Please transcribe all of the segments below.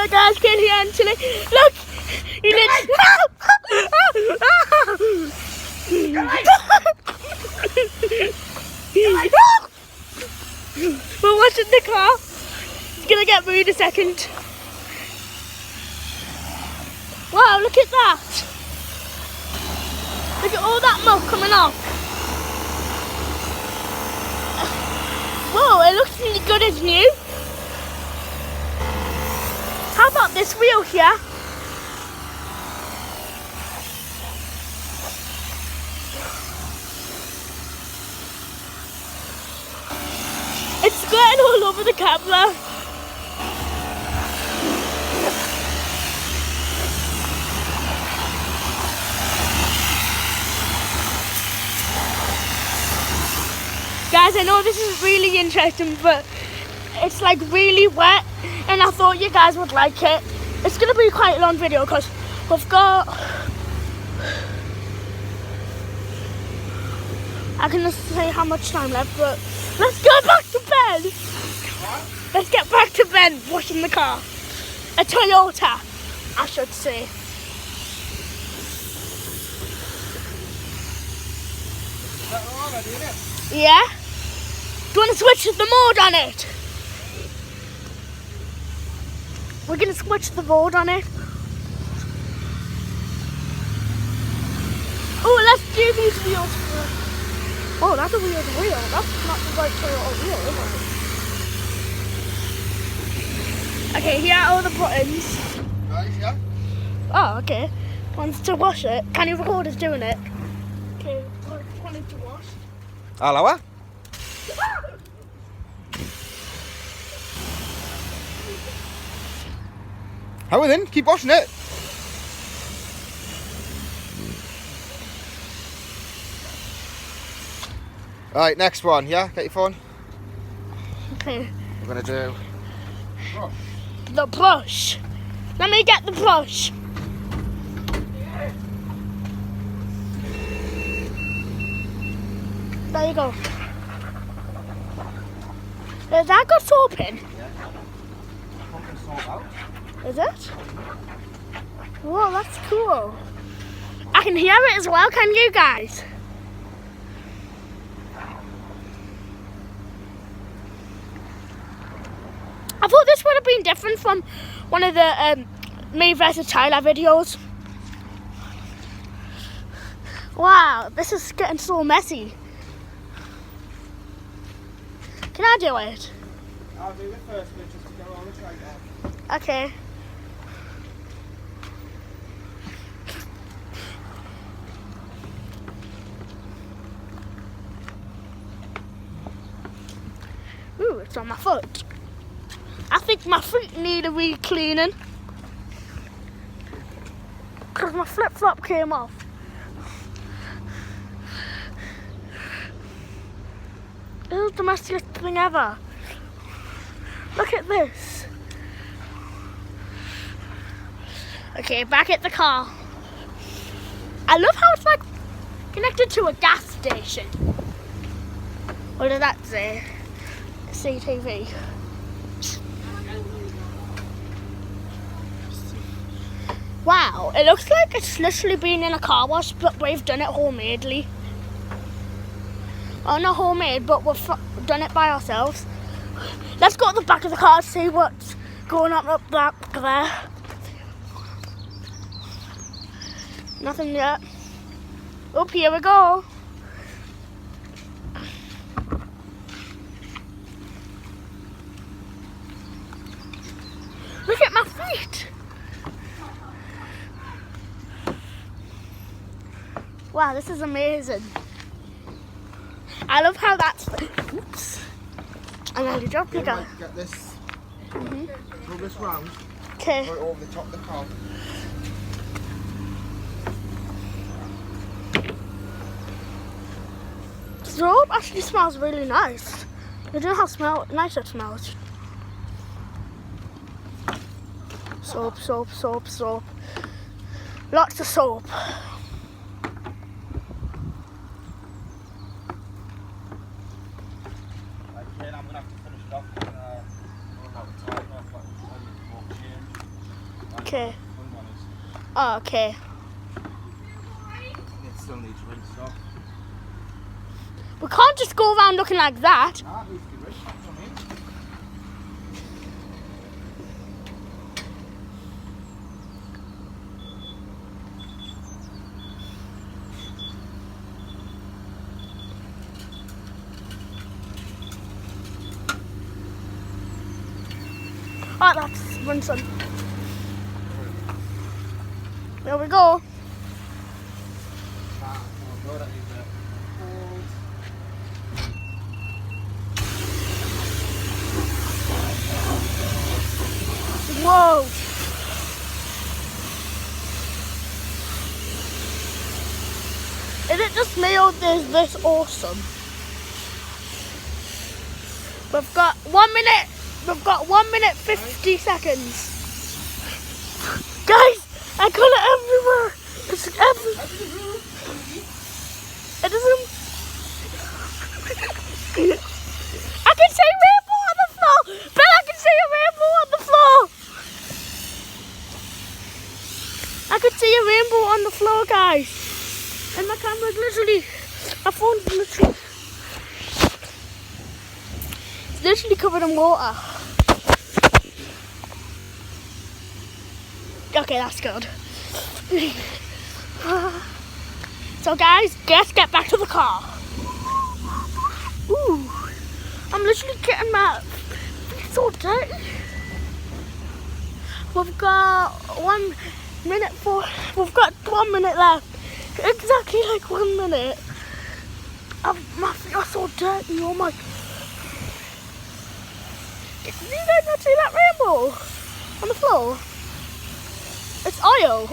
Look guys, can you actually look? You We're watching the car. It's gonna get moved in a second. Wow, look at that. Look at all that milk coming off. Whoa, it looks really good as new. How about this wheel here? It's squirting all over the camera. Guys, I know this is really interesting, but it's like really wet, and I thought you guys would like it. It's gonna be quite a long video because we've got, I can just say how much time left, but let's go back to bed. Let's get back to bed washing the car. A Toyota, I should say. Is that already in it? Yeah? Do you want to switch the mode on it? We're going to switch the mode on it. Oh, let's do these wheels first. Oh, that's a weird wheel. That's not the right Toyota wheel, is it? Okay, here are all the buttons. Right, yeah. Oh, okay. Wants to wash it. Can you record us doing it? Okay, wanting to wash. Hello. How then? Keep washing it. Right, next one. Yeah, get your phone. Okay. We're gonna do. The brush. Let me get the brush. There you go. Has that got soap in? Is it? Whoa, that's cool. I can hear it as well, can you guys? I thought this would have been different from one of the me versus Tyler videos. Wow, this is getting so messy. Can I do it? I'll do the first bit just to get all the track off. Okay. Ooh, it's on my foot. I think my feet need a re-cleaning. Because my flip-flop came off. This is the messiest thing ever. Look at this. Okay, back at the car. I love how it's like connected to a gas station. What did that say? CTV. Wow, it looks like it's literally been in a car wash, but we've done it homemade. Oh, not homemade, but we've done it by ourselves. Let's go to the back of the car and see what's going on up back there. Nothing yet. Up here we go. Look at my feet. Wow, this is amazing. I love how that's. Oops. I nearly dropped it. Get this. Pull this round. Okay. Put it over the top of the car. Soap actually smells really nice. You know how nice it smells. Soap, soap, soap, soap. Lots of soap. I'm gonna have to finish it off. Okay. Front one is. Oh, okay. It still needs rinsed off. We can't just go around looking like that. Nah, it needs to be rinsed off from here. Oh, that's rinsing. There we go. Ah, oh no, that needs a cold. Whoa. Is it just me or is this awesome? We've got 1 minute. We've got 1 minute 50 seconds. Guys, I got it everywhere. It's everywhere. It doesn't. I can see rainbow on the floor. Bill, I can see a rainbow on the floor. I could see a rainbow on the floor, guys. And my camera's literally, my phone's literally, it's literally covered in water. Okay, that's good. So guys, let's get back to the car. Ooh, I'm literally getting my feet so dirty. We've got 1 minute we've got 1 minute left. Exactly like 1 minute. My feet are so dirty, oh my. Did you guys not see that rainbow on the floor? It's oil.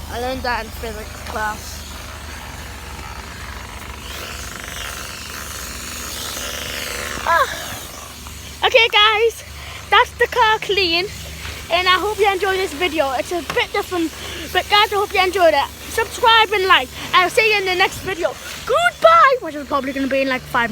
I learned that in physics class. Okay guys, that's the car clean. And I hope you enjoyed this video. It's a bit different, but guys, I hope you enjoyed it. Subscribe and like. I'll see you in the next video. Goodbye, which is probably going to be in like 5 minutes.